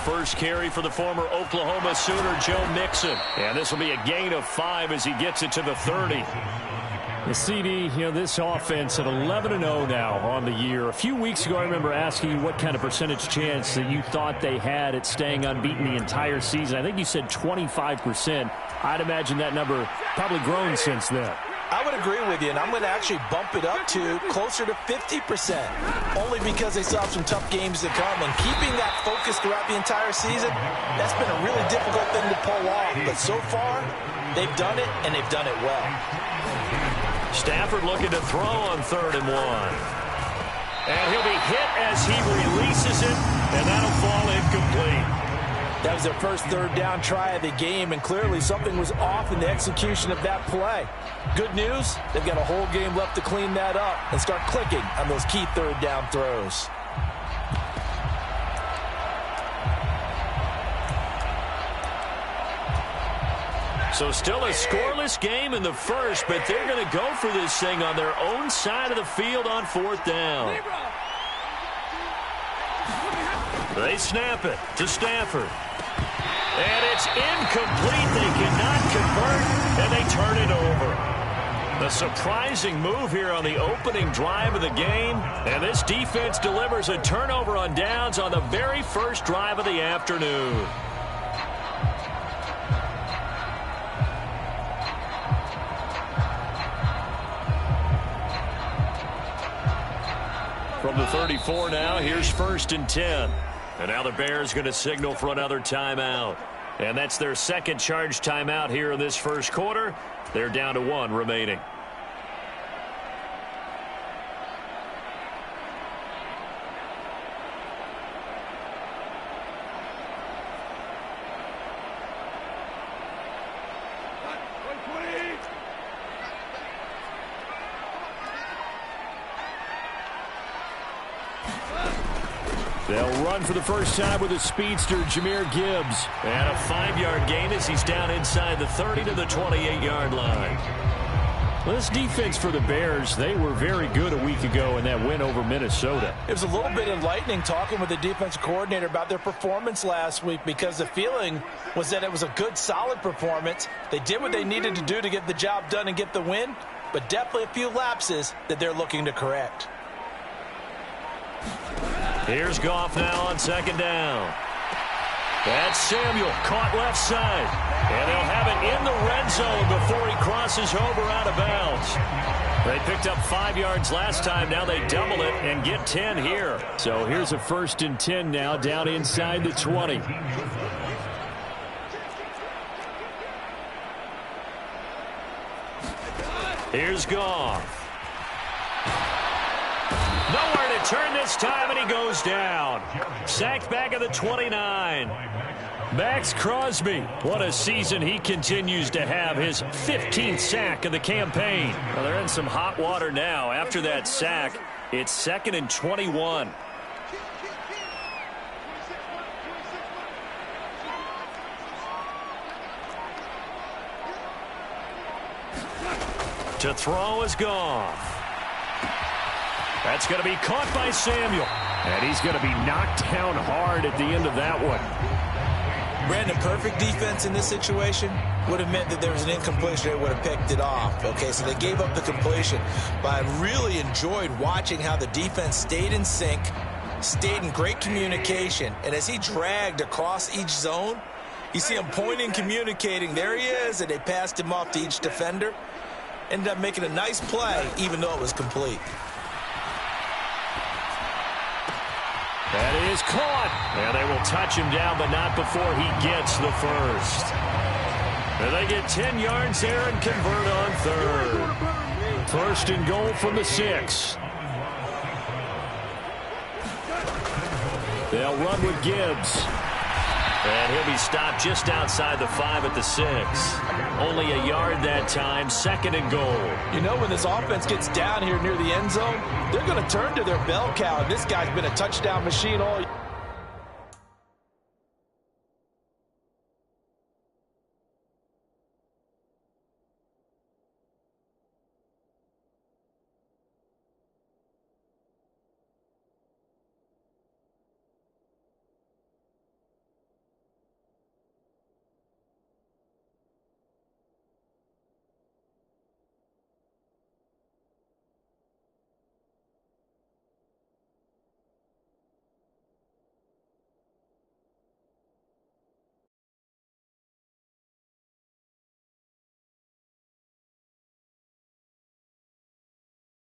first carry for the former Oklahoma Sooner, Joe Mixon. And this will be a gain of 5 as he gets it to the 30. The CD, this offense at 11-0 now on the year. A few weeks ago, I remember asking you what kind of percentage chance that you thought they had at staying unbeaten the entire season. I think you said 25%. I'd imagine that number probably grown since then. I would agree with you, and I'm going to actually bump it up to closer to 50%, only because they still have some tough games to come. And keeping that focus throughout the entire season, that's been a really difficult thing to pull off. But so far, they've done it, and they've done it well. Stafford looking to throw on 3rd and 1. And he'll be hit as he releases it, and that'll fall incomplete. That was their first 3rd down try of the game, and clearly something was off in the execution of that play. Good news, they've got a whole game left to clean that up and start clicking on those key 3rd down throws. So still a scoreless game in the first, but they're going to go for this thing on their own side of the field on 4th down. They snap it to Stafford. And it's incomplete. They cannot convert, and they turn it over. A surprising move here on the opening drive of the game. And this defense delivers a turnover on downs on the very first drive of the afternoon. From the 34 now, here's 1st and 10. And now the Bears going to signal for another timeout. And that's their second charge timeout here in this first quarter. They're down to 1 remaining. They'll run for the first time with a speedster, Jahmyr Gibbs. And a 5-yard gain as he's down inside the 30 to the 28-yard line. Well, this defense for the Bears, they were very good a week ago in that win over Minnesota. It was a little bit enlightening talking with the defensive coordinator about their performance last week, because the feeling was that it was a good, solid performance. They did what they needed to do to get the job done and get the win, but definitely a few lapses that they're looking to correct. Here's Goff now on 2nd down. That's Samuel, caught left side. And they'll have it in the red zone before he crosses over out of bounds. They picked up 5 yards last time. Now they double it and get 10 here. So here's a 1st and 10 now down inside the 20. Here's Goff. Nowhere to turn this time, and he goes down. Sacked back at the 29. Max Crosby, what a season he continues to have. His 15th sack of the campaign. Well, they're in some hot water now. After that sack, it's 2nd and 21. To throw is Goff. That's going to be caught by Samuel. And he's going to be knocked down hard at the end of that one. Brandon, perfect defense in this situation would have meant that there was an incompletion. They would have picked it off. Okay, so they gave up the completion. But I really enjoyed watching how the defense stayed in sync, stayed in great communication. And as he dragged across each zone, you see him pointing, communicating. There he is, and they passed him off to each defender. Ended up making a nice play, even though it was complete. That is caught. And they will touch him down, but not before he gets the first. And they get 10 yards there and convert on 3rd. 1st and goal from the 6. They'll run with Gibbs. And he'll be stopped just outside the 5 at the 6. Only a yard that time, 2nd and goal. You know, when this offense gets down here near the end zone, they're going to turn to their bell cow. This guy's been a touchdown machine all year.